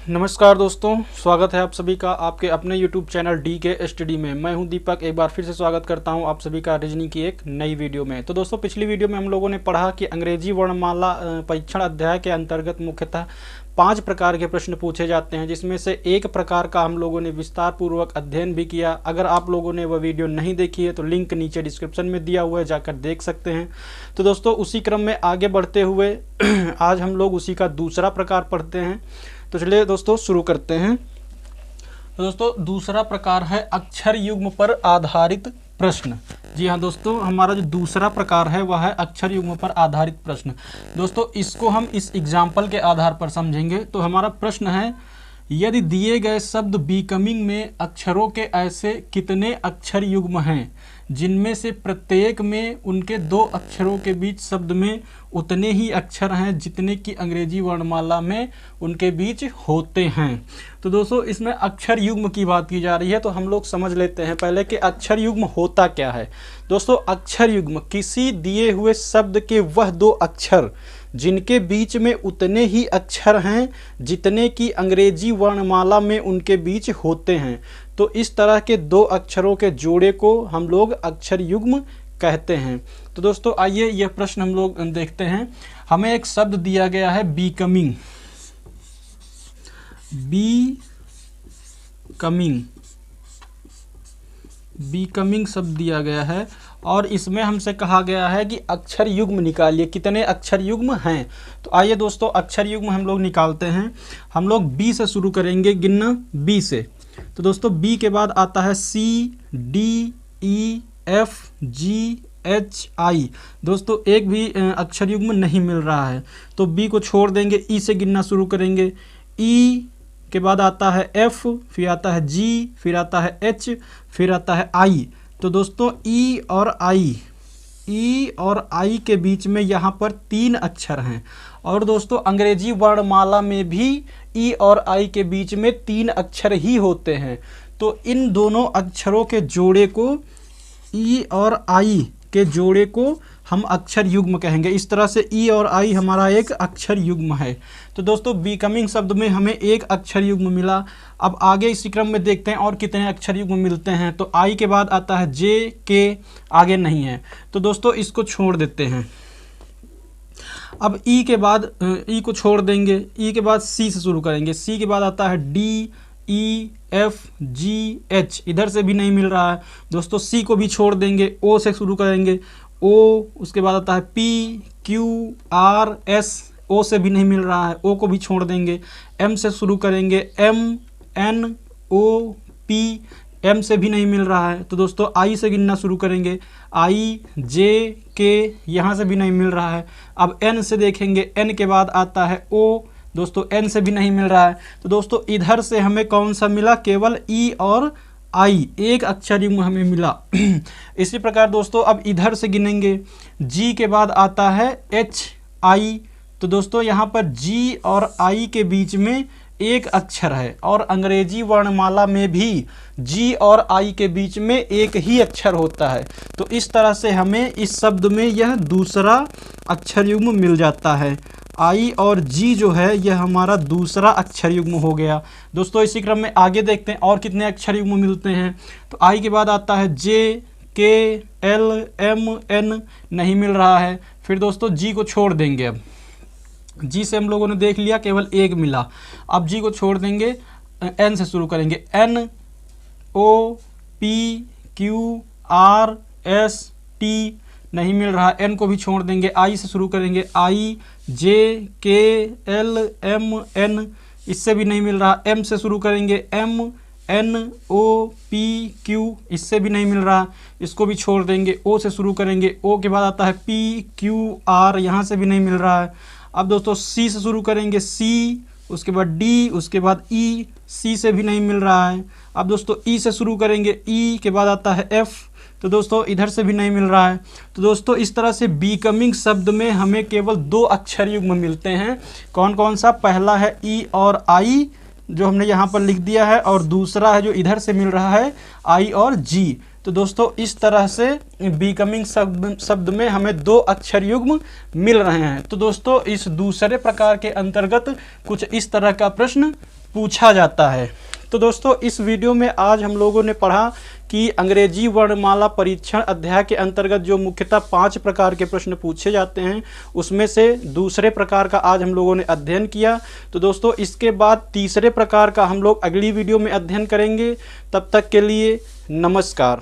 नमस्कार दोस्तों, स्वागत है आप सभी का आपके अपने YouTube चैनल डी के स्टडी में। मैं हूं दीपक, एक बार फिर से स्वागत करता हूं आप सभी का रीजनिंग की एक नई वीडियो में। तो दोस्तों, पिछली वीडियो में हम लोगों ने पढ़ा कि अंग्रेजी वर्णमाला परीक्षण अध्याय के अंतर्गत मुख्यतः 5 प्रकार के प्रश्न पूछे जाते हैं, जिसमें से एक प्रकार का हम लोगों ने विस्तार पूर्वक अध्ययन भी किया। अगर आप लोगों ने वह वीडियो नहीं देखी है तो लिंक नीचे डिस्क्रिप्शन में दिया हुआ है, जाकर देख सकते हैं। तो दोस्तों, उसी क्रम में आगे बढ़ते हुए आज हम लोग उसी का दूसरा प्रकार पढ़ते हैं। तो चलिए दोस्तों शुरू करते हैं। तो दोस्तों, दूसरा प्रकार है अक्षर युग्म पर आधारित प्रश्न। जी हाँ दोस्तों, हमारा जो दूसरा प्रकार है वह है अक्षर युग्म पर आधारित प्रश्न। दोस्तों, इसको हम इस एग्जाम्पल के आधार पर समझेंगे। तो हमारा प्रश्न है, यदि दिए गए शब्द बीकमिंग में अक्षरों के ऐसे कितने अक्षर युग्म हैं जिनमें से प्रत्येक में उनके 2 अक्षरों के बीच शब्द में उतने ही अक्षर हैं जितने कि अंग्रेजी वर्णमाला में उनके बीच होते हैं। तो दोस्तों, इसमें अक्षर युग्म की बात की जा रही है, तो हम लोग समझ लेते हैं पहले कि अक्षर युग्म होता क्या है। दोस्तों, अक्षर युग्म किसी दिए हुए शब्द के वह 2 अक्षर जिनके बीच में उतने ही अक्षर हैं जितने कि अंग्रेजी वर्णमाला में उनके बीच होते हैं। तो इस तरह के 2 अक्षरों के जोड़े को हम लोग अक्षर युग्म कहते हैं। तो दोस्तों, आइए यह प्रश्न हम लोग देखते हैं। हमें एक शब्द दिया गया है बीकमिंग, बीकमिंग शब्द दिया गया है और इसमें हमसे कहा गया है कि अक्षर युग्म निकालिए, कितने अक्षर युग्म हैं। तो आइए दोस्तों, अक्षर युग्म हम लोग निकालते हैं। हम लोग बी से शुरू करेंगे, गिनना बी से। तो दोस्तों, बी के बाद आता है सी, डी, ई, एफ, जी, एच, आई। दोस्तों, एक भी अक्षर युग्म नहीं मिल रहा है, तो बी को छोड़ देंगे, ई से गिनना शुरू करेंगे। ई के बाद आता है एफ, फिर आता है जी, फिर आता है एच, फिर आता है आई। तो दोस्तों, ई और आई के बीच में यहाँ पर 3 अक्षर हैं। और दोस्तों, अंग्रेजी वर्णमाला में भी ई और आई के बीच में 3 अक्षर ही होते हैं। तो इन दोनों अक्षरों के जोड़े को, ई और आई के जोड़े को हम अक्षर युग्म कहेंगे। इस तरह से ई और आई हमारा एक अक्षर युग्म है। तो दोस्तों, बीकमिंग शब्द में हमें एक अक्षर युग्म मिला। अब आगे इसी क्रम में देखते हैं और कितने अक्षर युग्म मिलते हैं। तो आई के बाद आता है जे, के, आगे नहीं है, तो दोस्तों इसको छोड़ देते हैं। अब ई के बाद ई को छोड़ देंगे, ई के बाद सी से शुरू करेंगे। सी के बाद आता है डी, ई, एफ, जी, एच, इधर से भी नहीं मिल रहा है। दोस्तों, सी को भी छोड़ देंगे, ओ से शुरू करेंगे, ओ, उसके बाद आता है पी, क्यू, आर, एस, ओ से भी नहीं मिल रहा है, ओ को भी छोड़ देंगे। एम से शुरू करेंगे, M, N, O, P, M से भी नहीं मिल रहा है। तो दोस्तों, आई से गिनना शुरू करेंगे, आई, जे, के, यहाँ से भी नहीं मिल रहा है। अब एन से देखेंगे, एन के बाद आता है ओ, दोस्तों एन से भी नहीं मिल रहा है। तो दोस्तों, इधर से हमें कौन सा मिला, केवल ई और आई, एक अक्षर युग्म हमें मिला। इसी प्रकार दोस्तों, अब इधर से गिनेंगे, जी के बाद आता है एच, आई। तो दोस्तों, यहाँ पर जी और आई के बीच में एक अक्षर है और अंग्रेजी वर्णमाला में भी जी और आई के बीच में एक ही अक्षर होता है। तो इस तरह से हमें इस शब्द में यह दूसरा अक्षर युग्म मिल जाता है। आई और जी जो है यह हमारा दूसरा अक्षर युग्म हो गया। दोस्तों, इसी क्रम में आगे देखते हैं और कितने अक्षर युग्म मिलते हैं। तो आई के बाद आता है जे, के, एल, एम, एन, नहीं मिल रहा है। फिर दोस्तों, जी को छोड़ देंगे। अब जी से हम लोगों ने देख लिया, केवल एक मिला। अब जी को छोड़ देंगे, एन से शुरू करेंगे, N, O, P, Q, R, S, T, नहीं मिल रहा। एन को भी छोड़ देंगे, आई से शुरू करेंगे, आई, जे, के, एल, एम, एन, इससे भी नहीं मिल रहा। एम से शुरू करेंगे, M, N, O, P, Q, इससे भी नहीं मिल रहा, इसको भी छोड़ देंगे। ओ से शुरू करेंगे, ओ के बाद आता है पी, क्यू, आर, यहाँ से भी नहीं मिल रहा है। अब दोस्तों, सी से शुरू करेंगे, सी, उसके बाद डी, उसके बाद ई, सी से भी नहीं मिल रहा है। अब दोस्तों, ई से शुरू करेंगे, ई के बाद आता है एफ। तो दोस्तों, इधर से भी नहीं मिल रहा है। तो दोस्तों, इस तरह से बीकमिंग शब्द में हमें केवल 2 अक्षर युग्म मिलते हैं। कौन कौन सा? पहला है ई और आई, जो हमने यहाँ पर लिख दिया है, और दूसरा है जो इधर से मिल रहा है, आई और जी। तो दोस्तों इस तरह से बीकमिंग शब्द में हमें 2 अक्षर युग्म मिल रहे हैं। तो दोस्तों इस दूसरे प्रकार के अंतर्गत कुछ इस तरह का प्रश्न पूछा जाता है। तो दोस्तों इस वीडियो में आज हम लोगों ने पढ़ा कि अंग्रेजी वर्णमाला परीक्षण अध्याय के अंतर्गत जो मुख्यतः 5 प्रकार के प्रश्न पूछे जाते हैं उसमें से दूसरे प्रकार का आज हम लोगों ने अध्ययन किया। तो दोस्तों इसके बाद तीसरे प्रकार का हम लोग अगली वीडियो में अध्ययन करेंगे। तब तक के लिए नमस्कार।